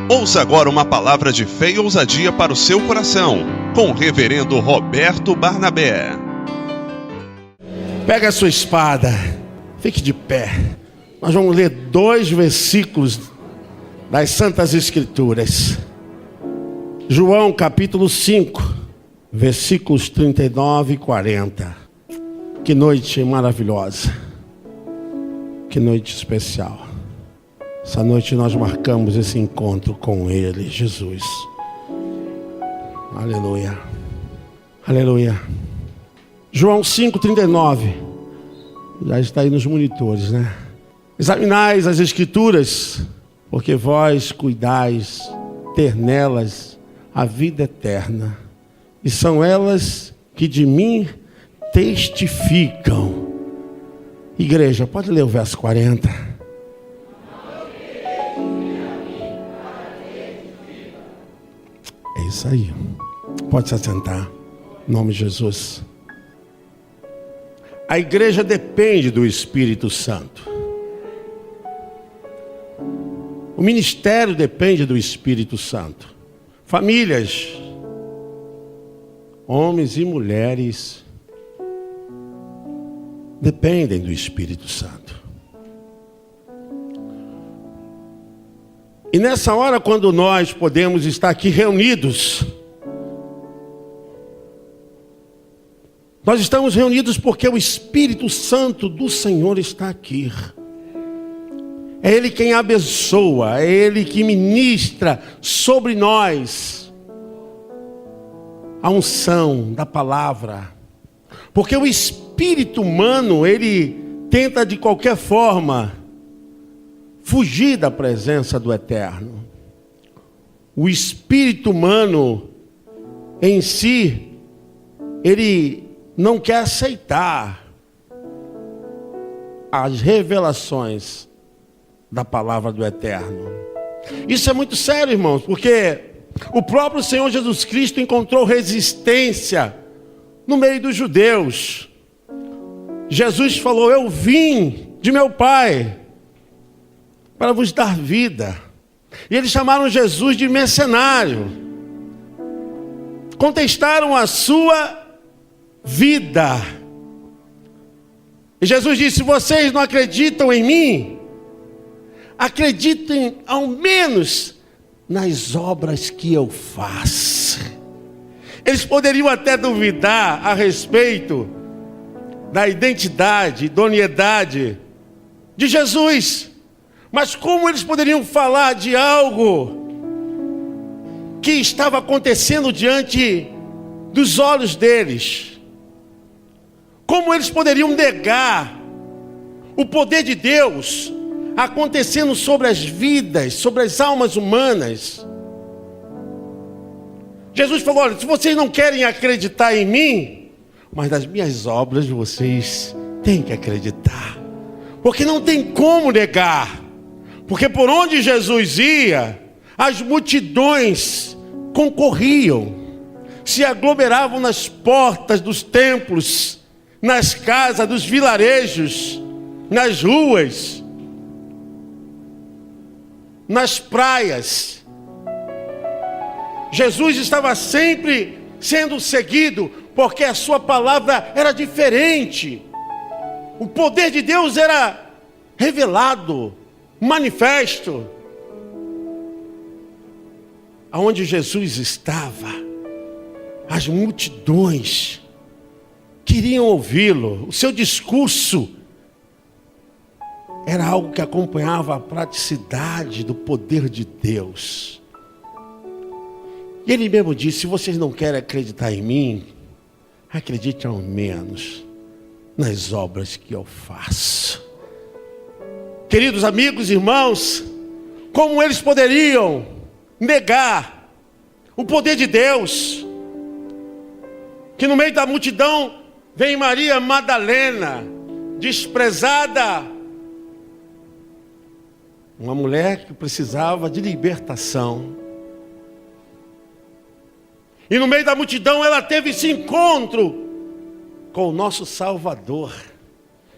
Ouça agora uma palavra de fé e ousadia para o seu coração, com o reverendo Roberto Barnabé. Pega a sua espada, fique de pé. Nós vamos ler 2 versículos das Santas Escrituras. João capítulo 5, versículos 39 e 40. Que noite maravilhosa, que noite especial. Essa noite nós marcamos esse encontro com Ele, Jesus. Aleluia, aleluia. João 5,39. Já está aí nos monitores, né? Examinais as Escrituras, porque vós cuidais ter nelas a vida eterna, e são elas que de mim testificam. Igreja, pode ler o verso 40? É isso aí. Pode se assentar. Em nome de Jesus. A igreja depende do Espírito Santo. O ministério depende do Espírito Santo. Famílias, homens e mulheres, dependem do Espírito Santo. E nessa hora, quando nós podemos estar aqui reunidos, nós estamos reunidos porque o Espírito Santo do Senhor está aqui. É Ele quem abençoa, é Ele que ministra sobre nós a unção da palavra. Porque o espírito humano, ele tenta de qualquer forma fugir da presença do Eterno. O espírito humano em si, ele não quer aceitar as revelações da palavra do Eterno. Isso é muito sério, irmãos, porque o próprio Senhor Jesus Cristo encontrou resistência no meio dos judeus. Jesus falou: eu vim de meu Pai para vos dar vida. E eles chamaram Jesus de mercenário. Contestaram a sua vida. E Jesus disse: vocês não acreditam em mim? Acreditem ao menos nas obras que eu faço. Eles poderiam até duvidar a respeito da identidade, idoneidade de Jesus. Mas como eles poderiam falar de algo que estava acontecendo diante dos olhos deles? Como eles poderiam negar o poder de Deus acontecendo sobre as vidas, sobre as almas humanas? Jesus falou: olha, se vocês não querem acreditar em mim, mas nas minhas obras vocês têm que acreditar. Porque não tem como negar. Porque por onde Jesus ia, as multidões concorriam, se aglomeravam nas portas dos templos, nas casas dos vilarejos, nas ruas, nas praias. Jesus estava sempre sendo seguido, porque a sua palavra era diferente. O poder de Deus era revelado, manifesto. Aonde Jesus estava, as multidões queriam ouvi-lo. O seu discurso era algo que acompanhava a praticidade do poder de Deus. E ele mesmo disse: se vocês não querem acreditar em mim, acreditem ao menos nas obras que eu faço. Queridos amigos e irmãos, como eles poderiam negar o poder de Deus? Que no meio da multidão vem Maria Madalena, desprezada, uma mulher que precisava de libertação. E no meio da multidão ela teve esse encontro com o nosso Salvador.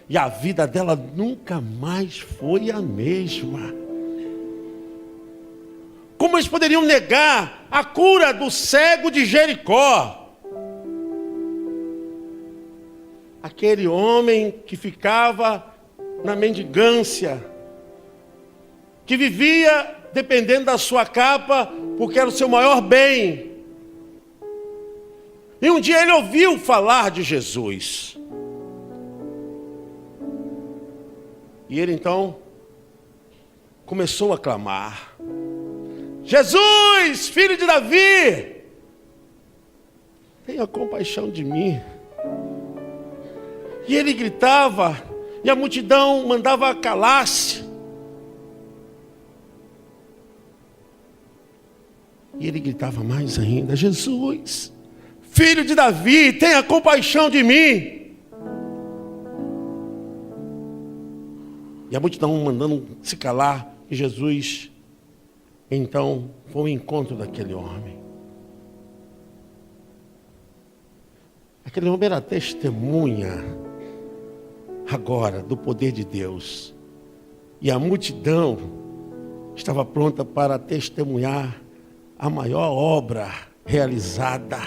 E a vida dela nunca mais foi a mesma. Como Como eles poderiam negar a cura do cego de Jericó? Aquele homem que ficava na mendigância, que vivia dependendo da sua capa, porque era o seu maior bem. E um dia ele ouviu falar de Jesus. E ele então começou a clamar: Jesus, filho de Davi, tenha compaixão de mim. E ele gritava, e a multidão mandava calar-se. E ele gritava mais ainda: Jesus, filho de Davi, tenha compaixão de mim. E a multidão mandando se calar. E Jesus, então, foi ao encontro daquele homem. Aquele homem era testemunha agora do poder de Deus. E a multidão estava pronta para testemunhar a maior obra realizada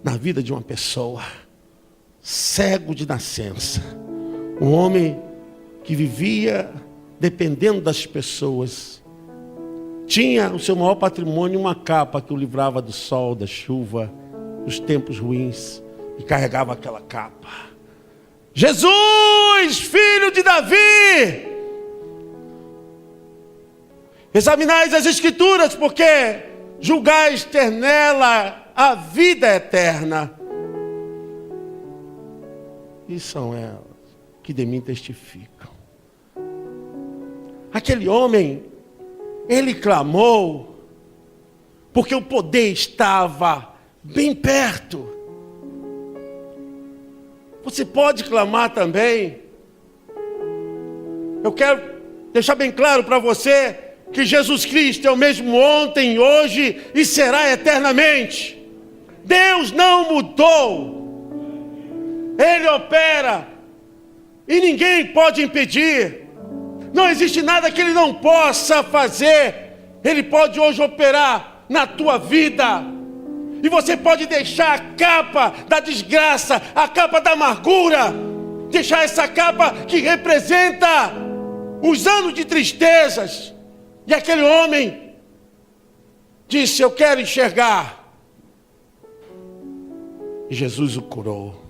na vida de uma pessoa. Cego de nascença, um homem que vivia dependendo das pessoas, tinha o seu maior patrimônio uma capa que o livrava do sol, da chuva, dos tempos ruins, e carregava aquela capa. Jesus, filho de Davi, examinais as Escrituras, porque julgais ter nela a vida eterna. E são elas que de mim testificam. Aquele homem, ele clamou, porque o poder estava bem perto. Você pode clamar também. Eu quero deixar bem claro para você que Jesus Cristo é o mesmo ontem, hoje e será eternamente. Deus não mudou. Ele opera e ninguém pode impedir. Não existe nada que Ele não possa fazer. Ele pode hoje operar na tua vida. E você pode deixar a capa da desgraça, a capa da amargura, deixar essa capa que representa os anos de tristezas. E aquele homem disse: eu quero enxergar. E Jesus o curou.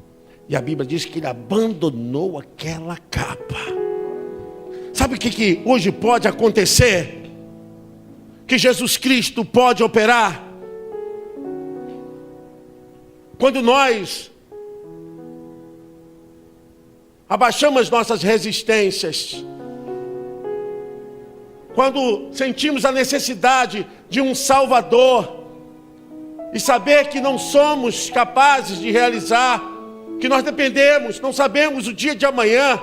E a Bíblia diz que ele abandonou aquela capa. Sabe o que hoje pode acontecer? Que Jesus Cristo pode operar. Quando nós abaixamos nossas resistências, quando sentimos a necessidade de um Salvador, e saber que não somos capazes de realizar, que nós dependemos, não sabemos o dia de amanhã,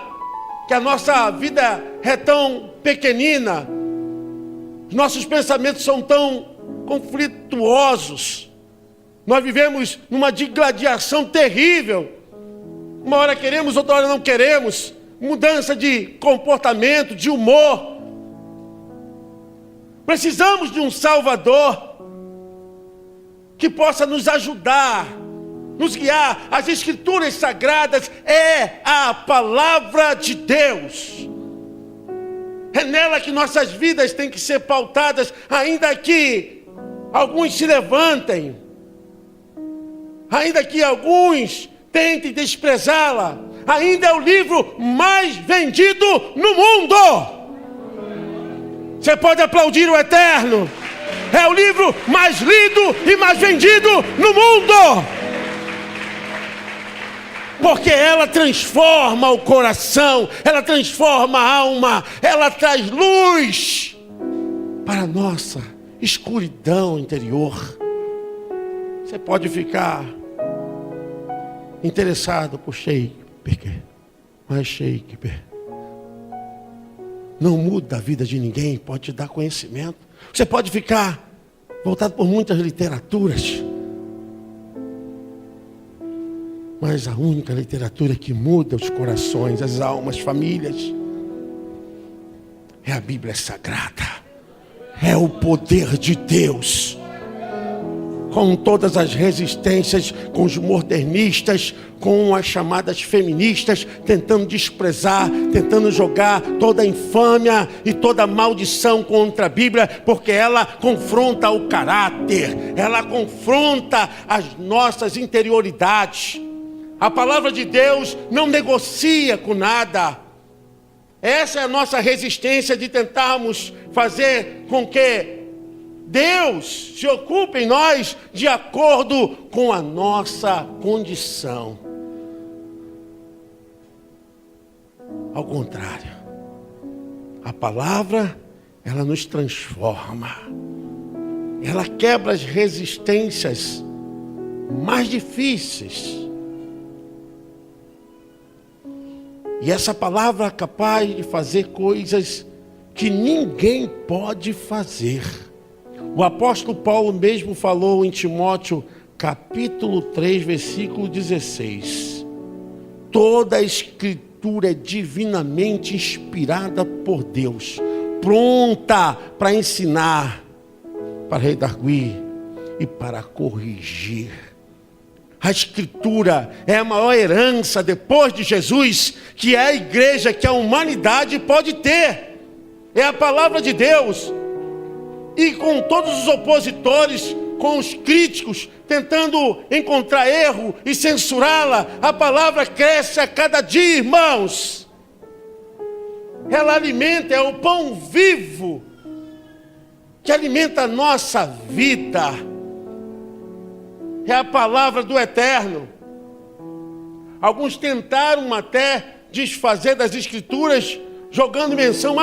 que a nossa vida é tão pequenina, nossos pensamentos são tão conflituosos, nós vivemos numa digladiação terrível, uma hora queremos, outra hora não queremos, mudança de comportamento, de humor. Precisamos de um Salvador que possa nos ajudar, nos guiar. As Escrituras Sagradas é a palavra de Deus. É nela que nossas vidas têm que ser pautadas, ainda que alguns se levantem, ainda que alguns tentem desprezá-la, ainda é o livro mais vendido no mundo. Você pode aplaudir o Eterno. É o livro mais lido e mais vendido no mundo. Porque ela transforma o coração, ela transforma a alma, ela traz luz para a nossa escuridão interior. Você pode ficar interessado por Shakespeare, mas Shakespeare não muda a vida de ninguém, pode te dar conhecimento. Você pode ficar voltado por muitas literaturas, mas a única literatura que muda os corações, as almas, famílias, é a Bíblia Sagrada. é o poder de Deus. Com todas as resistências, com os modernistas, com as chamadas feministas, tentando desprezar, tentando jogar toda a infâmia e toda a maldição contra a Bíblia, porque ela confronta o caráter, ela confronta as nossas interioridades. A palavra de Deus não negocia com nada. Essa é a nossa resistência de tentarmos fazer com que Deus se ocupe em nós de acordo com a nossa condição. Ao contrário, a palavra, ela nos transforma. Ela quebra as resistências mais difíceis. E essa palavra é capaz de fazer coisas que ninguém pode fazer. O apóstolo Paulo mesmo falou em Timóteo, capítulo 3, versículo 16. Toda a Escritura é divinamente inspirada por Deus, pronta para ensinar, para redarguir e para corrigir. A Escritura é a maior herança depois de Jesus, que é a igreja, que a humanidade pode ter. É a palavra de Deus. E com todos os opositores, com os críticos, tentando encontrar erro e censurá-la, a palavra cresce a cada dia, irmãos. Ela alimenta, é o pão vivo, que alimenta a nossa vida. É a palavra do Eterno. Alguns tentaram até desfazer das Escrituras, jogando menção,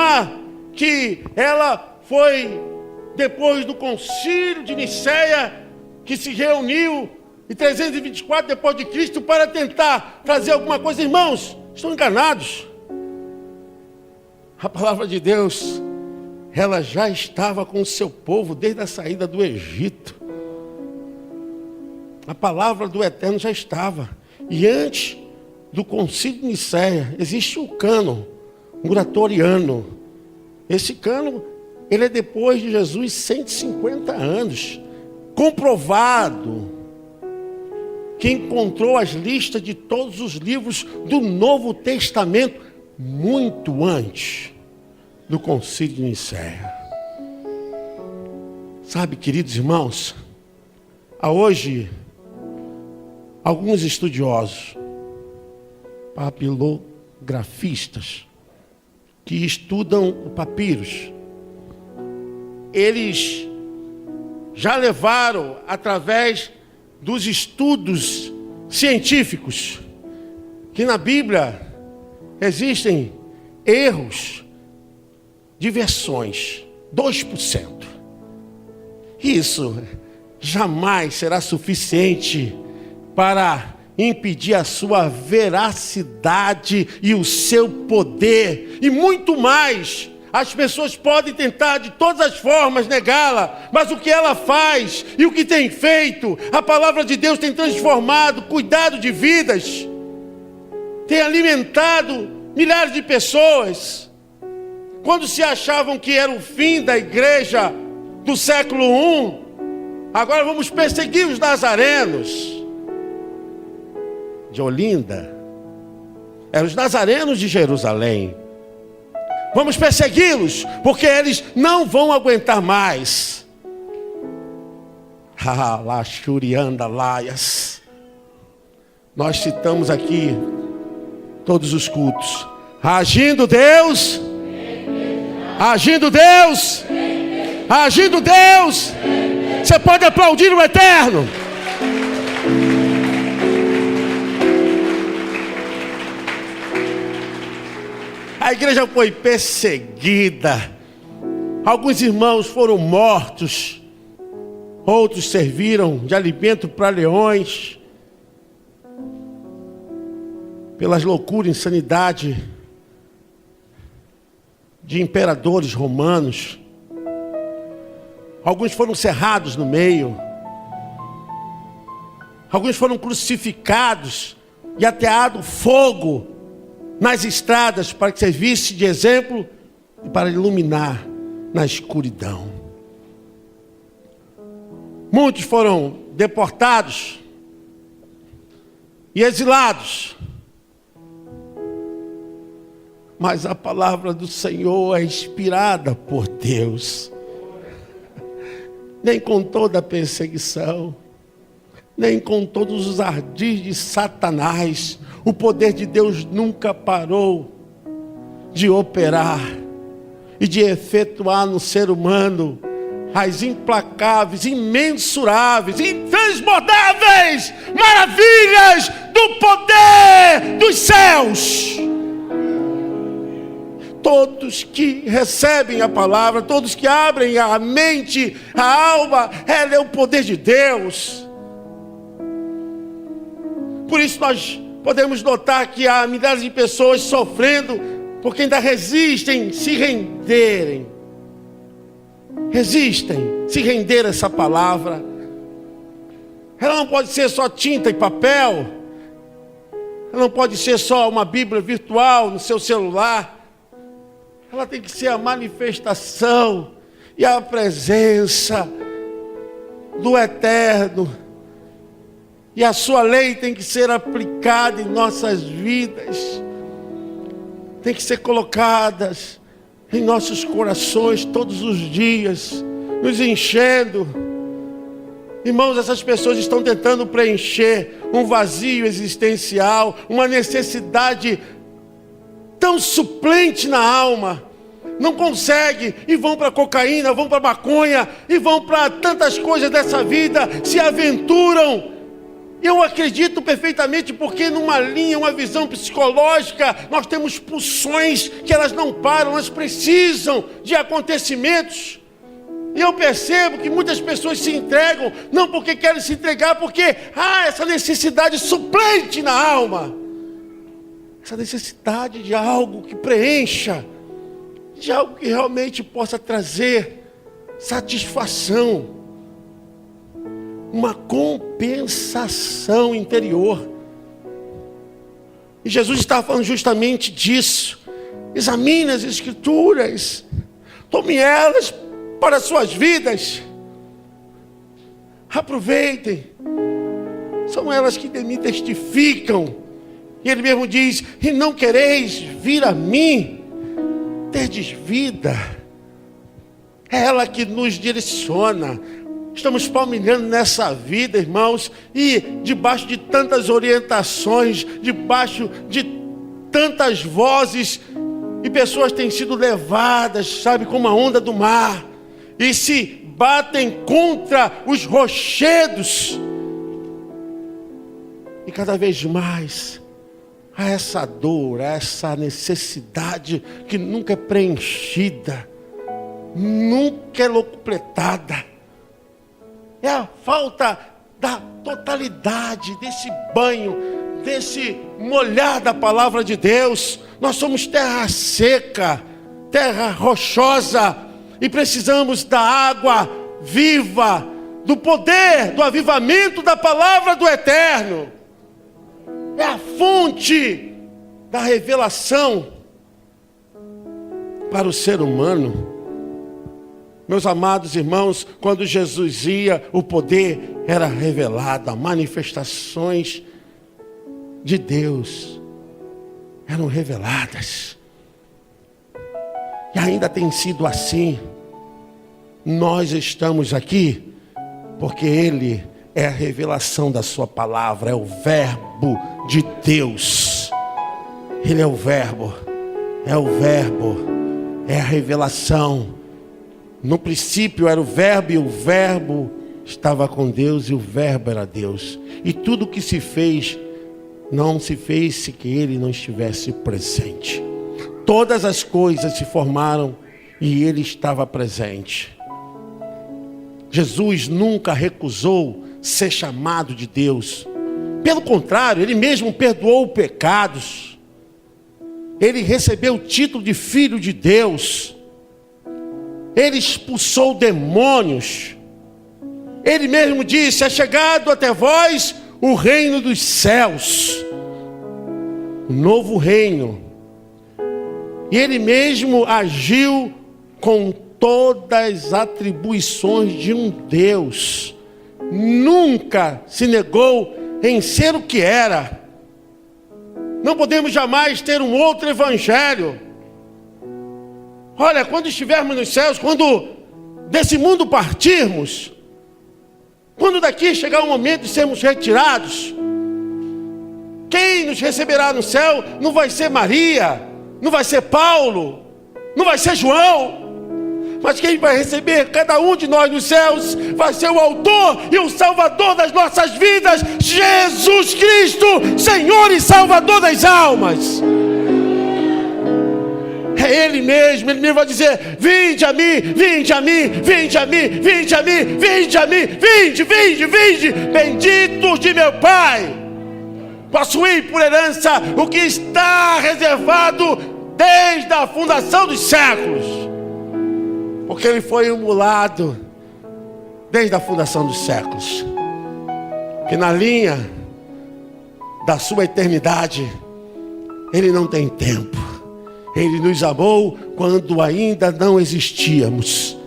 que ela foi depois do concílio de Nicéia, que se reuniu em 324 depois de Cristo, para tentar trazer alguma coisa. Irmãos, estão enganados. A palavra de Deus, ela já estava com o seu povo desde a saída do Egito. A palavra do Eterno já estava. E antes do concílio de Nicéia, existe um cânon muratoriano. Esse cânon, ele é depois de Jesus 150 anos. Comprovado que encontrou as listas de todos os livros do Novo Testamento muito antes do concílio de Nicéia. Sabe, queridos irmãos, há hoje alguns estudiosos, papilografistas, que estudam o papiros, eles já levaram, através dos estudos científicos, que na Bíblia existem erros de versões, 2%. Isso jamais será suficiente para impedir a sua veracidade e o seu poder, e muito mais. As pessoas podem tentar de todas as formas negá-la, mas o que ela faz e o que tem feito, a palavra de Deus tem transformado, cuidado de vidas, tem alimentado milhares de pessoas. Quando se achavam que era o fim da igreja do século I, agora vamos perseguir os nazarenos de Olinda, eram os nazarenos de Jerusalém. Vamos persegui-los, porque eles não vão aguentar mais. Lá, Shurianda, Laias. Nós citamos aqui todos os cultos. Agindo Deus, agindo Deus, agindo Deus. Você pode aplaudir o Eterno. A igreja foi perseguida. Alguns irmãos foram mortos. Outros serviram de alimento para leões. Pelas loucuras e insanidade de imperadores romanos. Alguns foram cerrados no meio. Alguns foram crucificados e ateado fogo nas estradas para que servisse de exemplo e para iluminar na escuridão. Muitos foram deportados e exilados. Mas a palavra do Senhor é inspirada por Deus. Nem com toda a perseguição, nem com todos os ardis de Satanás, o poder de Deus nunca parou de operar e de efetuar no ser humano as implacáveis, imensuráveis, intransbordáveis maravilhas do poder dos céus. Todos que recebem a palavra, todos que abrem a mente, a alma, ela é o poder de Deus. Por isso nós podemos notar que há milhares de pessoas sofrendo, porque ainda resistem se renderem. Resistem se render a essa palavra. Ela não pode ser só tinta e papel. Ela não pode ser só uma Bíblia virtual no seu celular. Ela tem que ser a manifestação e a presença do Eterno. E a sua lei tem que ser aplicada em nossas vidas. Tem que ser colocadas em nossos corações todos os dias, nos enchendo. Irmãos, essas pessoas estão tentando preencher um vazio existencial, uma necessidade tão suplente na alma. Não consegue, e vão para a cocaína, vão para a maconha, e vão para tantas coisas dessa vida, se aventuram. Eu acredito perfeitamente, porque numa linha, uma visão psicológica, nós temos pulsões que elas não param, elas precisam de acontecimentos. E eu percebo que muitas pessoas se entregam, não porque querem se entregar, porque há essa necessidade suplente na alma. Essa necessidade de algo que preencha, de algo que realmente possa trazer satisfação, uma compensação interior. E Jesus está falando justamente disso. Examine as Escrituras, tome elas para as suas vidas, aproveitem, são elas que de mim testificam. E ele mesmo diz: e não quereis vir a mim, terdes vida. É ela que nos direciona. Estamos palmilhando nessa vida, irmãos, e debaixo de tantas orientações, debaixo de tantas vozes, e pessoas têm sido levadas, sabe, como a onda do mar, e se batem contra os rochedos, e cada vez mais há essa dor, essa necessidade que nunca é preenchida, nunca é locupletada. É a falta da totalidade desse banho, desse molhar da palavra de Deus. Nós somos terra seca, terra rochosa, e precisamos da água viva, do poder, do avivamento da palavra do Eterno. É a fonte da revelação para o ser humano. Meus amados irmãos, quando Jesus ia, o poder era revelado, as manifestações de Deus eram reveladas. E ainda tem sido assim. Nós estamos aqui porque Ele é a revelação da sua palavra, é o verbo de Deus. Ele é o verbo, é a revelação. No princípio era o verbo, e o verbo estava com Deus, e o verbo era Deus. E tudo que se fez, não se fez se que Ele não estivesse presente. Todas as coisas se formaram e Ele estava presente. Jesus nunca recusou ser chamado de Deus. Pelo contrário, Ele mesmo perdoou pecados. Ele recebeu o título de Filho de Deus. Ele expulsou demônios. Ele mesmo disse: é chegado até vós o reino dos céus, o novo reino. E Ele mesmo agiu com todas as atribuições de um Deus. nunca se negou em ser o que era. Não podemos jamais ter um outro evangelho. Olha, quando estivermos nos céus, quando desse mundo partirmos, quando daqui chegar o momento de sermos retirados, quem nos receberá no céu não vai ser Maria, não vai ser Paulo, não vai ser João, mas quem vai receber cada um de nós nos céus vai ser o autor e o salvador das nossas vidas, Jesus Cristo, Senhor e Salvador das almas. É Ele mesmo vai dizer: vinde a mim, vinde a mim, vinde a mim, vinde a mim, vinde a mim, vinde, vinde, vinde, benditos de meu Pai, possuí por herança o que está reservado desde a fundação dos séculos, porque Ele foi imolado desde a fundação dos séculos, que na linha da sua eternidade Ele não tem tempo. Ele nos amou quando ainda não existíamos.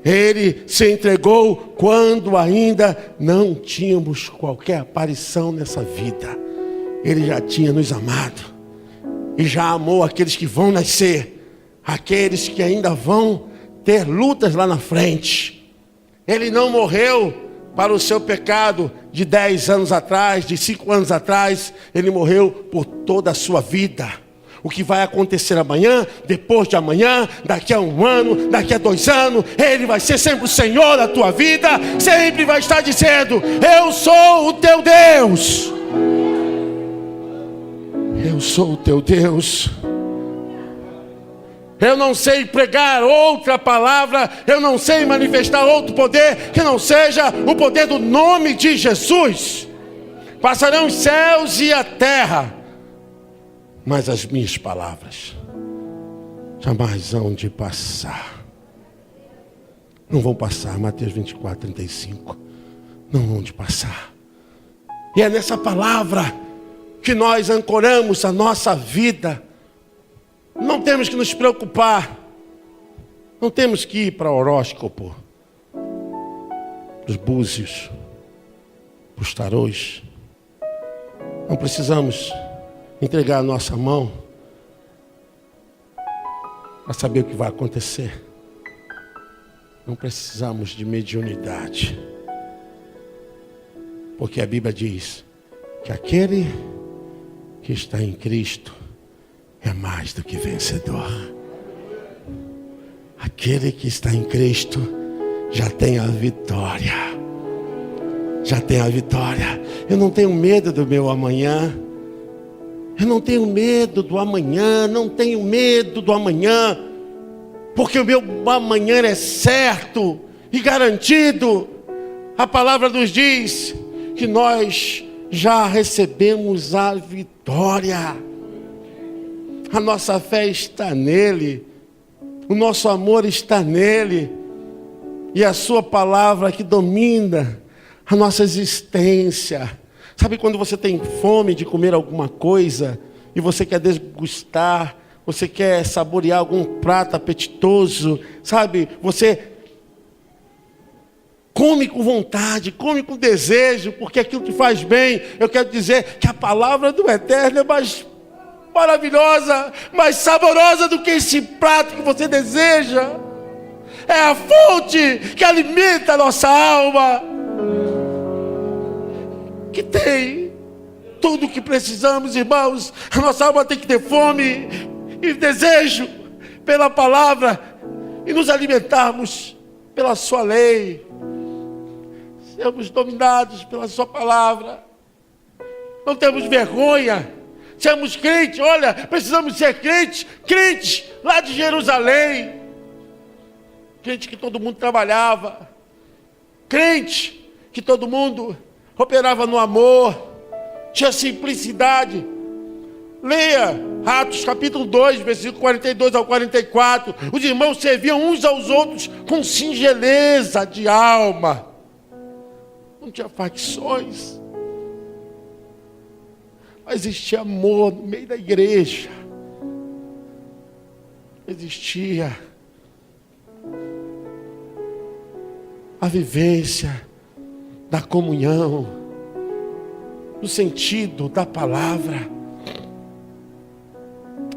Ele se entregou quando ainda não tínhamos qualquer aparição nessa vida. Ele já tinha nos amado e já amou aqueles que vão nascer, aqueles que ainda vão ter lutas lá na frente. Ele não morreu para o seu pecado de 10 anos atrás, de 5 anos atrás. Ele morreu por toda a sua vida. O que vai acontecer amanhã, depois de amanhã, daqui a 1 ano, daqui a 2 anos, Ele vai ser sempre o Senhor da tua vida. Sempre vai estar dizendo: eu sou o teu Deus. Eu sou o teu Deus. Eu não sei pregar outra palavra, eu não sei manifestar outro poder que não seja o poder do nome de Jesus. Passarão os céus e a terra, mas as minhas palavras jamais hão de passar. Não vão passar. Mateus 24, 35. Não vão de passar. E é nessa palavra que nós ancoramos a nossa vida. Não temos que nos preocupar. Não temos que ir para o horóscopo, para os búzios, para os tarôs. Não precisamos entregar a nossa mão para saber o que vai acontecer. Não precisamos de mediunidade, porque a Bíblia diz que aquele que está em Cristo é mais do que vencedor. Aquele que está em Cristo já tem a vitória. Já tem a vitória. Eu não tenho medo do meu amanhã. Eu não tenho medo do amanhã, não tenho medo do amanhã, porque o meu amanhã é certo e garantido. A palavra nos diz que nós já recebemos a vitória. A nossa fé está nele, o nosso amor está nele, e a sua palavra que domina a nossa existência. Sabe quando você tem fome de comer alguma coisa e você quer degustar, você quer saborear algum prato apetitoso, sabe? Você come com vontade, come com desejo, porque aquilo te faz bem. Eu quero dizer que a palavra do Eterno é mais maravilhosa, mais saborosa do que esse prato que você deseja. É a fonte que alimenta a nossa alma, que tem tudo o que precisamos, irmãos. A nossa alma tem que ter fome e desejo pela palavra e nos alimentarmos pela sua lei, sermos dominados pela sua palavra. Não temos vergonha, sermos crentes. Olha, precisamos ser crentes lá de Jerusalém, crente que todo mundo trabalhava, crente que todo mundo operava no amor, tinha simplicidade. Leia Atos capítulo 2, versículo 42 ao 44. Os irmãos serviam uns aos outros com singeleza de alma. Não tinha facções, mas existia amor no meio da igreja. Existia a vivência da comunhão, do sentido da palavra.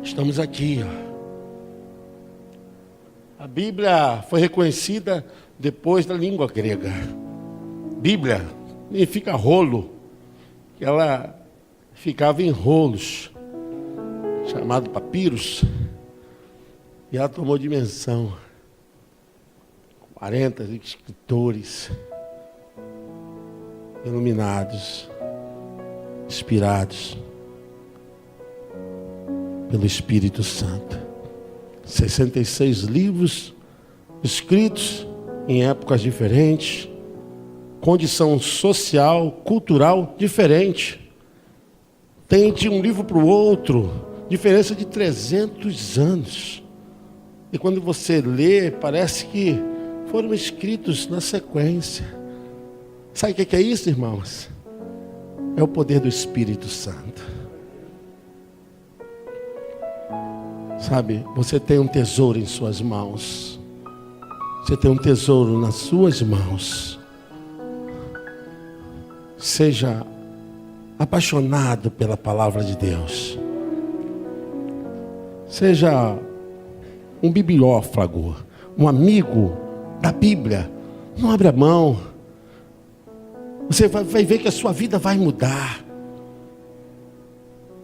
Estamos aqui, ó. A Bíblia foi reconhecida depois da língua grega. Bíblia significa rolo. Ela ficava em rolos, chamado papiros. E ela tomou dimensão. 40 escritores iluminados, inspirados pelo Espírito Santo. 66 livros escritos em épocas diferentes, condição social, cultural diferente. Tem de um livro para o outro diferença de 300 anos. E quando você lê, parece que foram escritos na sequência. Sabe o que é isso, irmãos? É o poder do Espírito Santo. Sabe, você tem um tesouro em suas mãos. Você tem um tesouro nas suas mãos. Seja apaixonado pela palavra de Deus. Seja um bibliófago, um amigo da Bíblia. Não abra mão. Você vai ver que a sua vida vai mudar.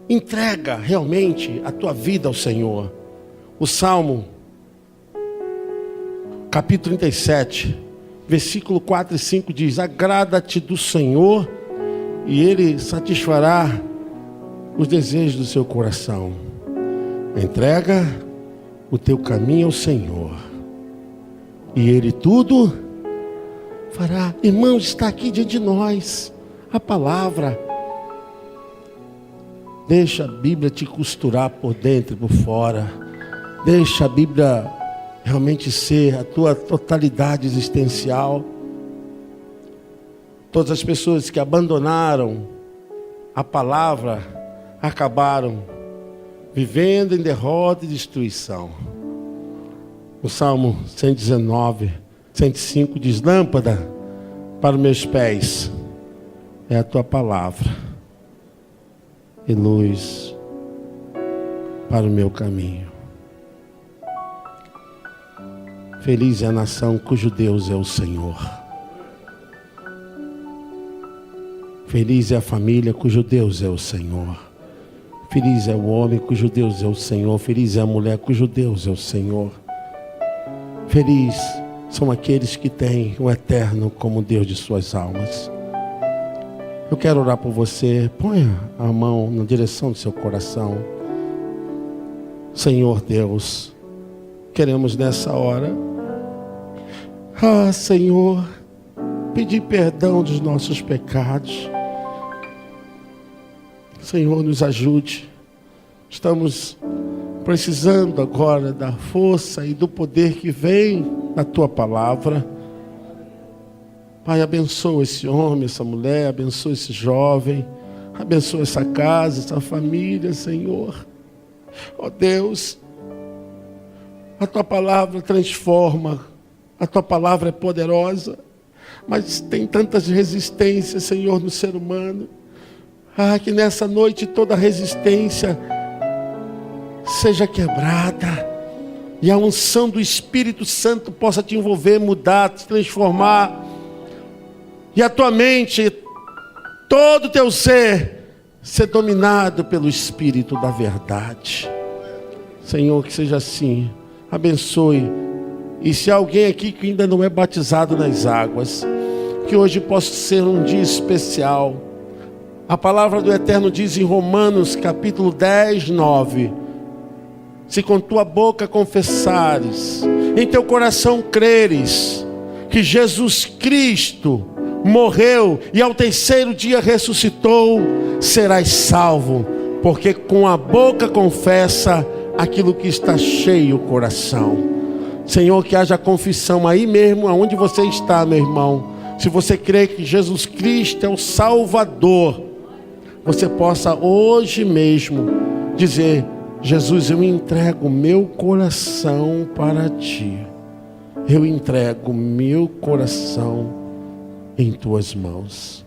Entrega realmente a tua vida ao Senhor. O Salmo, capítulo 37, versículo 4 e 5 diz: agrada-te do Senhor e Ele satisfará os desejos do seu coração. Entrega o teu caminho ao Senhor e Ele tudo fará. Irmãos, está aqui diante de nós a palavra. Deixa a Bíblia te costurar por dentro e por fora. Deixa a Bíblia realmente ser a tua totalidade existencial. Todas as pessoas que abandonaram a palavra acabaram vivendo em derrota e destruição. O Salmo 119, 105 diz: lâmpada para os meus pés é a tua palavra e luz para o meu caminho. Feliz é a nação cujo Deus é o Senhor. Feliz é a família cujo Deus é o Senhor. Feliz é o homem cujo Deus é o Senhor. Feliz é a mulher cujo Deus é o Senhor. Feliz são aqueles que têm o Eterno como Deus de suas almas. Eu quero orar por você. Ponha a mão na direção do seu coração. Senhor Deus, queremos nessa hora, Senhor, pedir perdão dos nossos pecados. Senhor, nos ajude. Estamos precisando agora da força e do poder que vem da tua palavra. Pai, abençoa esse homem, essa mulher, abençoa esse jovem, abençoa essa casa, essa família, Senhor. Ó Deus, a tua palavra transforma, a tua palavra é poderosa, mas tem tantas resistências, Senhor, no ser humano. Que nessa noite toda resistência seja quebrada e a unção do Espírito Santo possa te envolver, mudar, te transformar. E a tua mente, todo o teu ser dominado pelo Espírito da verdade. Senhor, que seja assim. Abençoe. E se há alguém aqui que ainda não é batizado nas águas, que hoje possa ser um dia especial. A palavra do Eterno diz em Romanos capítulo 10, 9: se com tua boca confessares, em teu coração creres que Jesus Cristo morreu e ao terceiro dia ressuscitou, serás salvo, porque com a boca confessa aquilo que está cheio o coração. Senhor, que haja confissão aí mesmo, aonde você está, meu irmão. Se você crê que Jesus Cristo é o Salvador, você possa hoje mesmo dizer: Jesus, eu entrego meu coração para ti. Eu entrego meu coração em tuas mãos.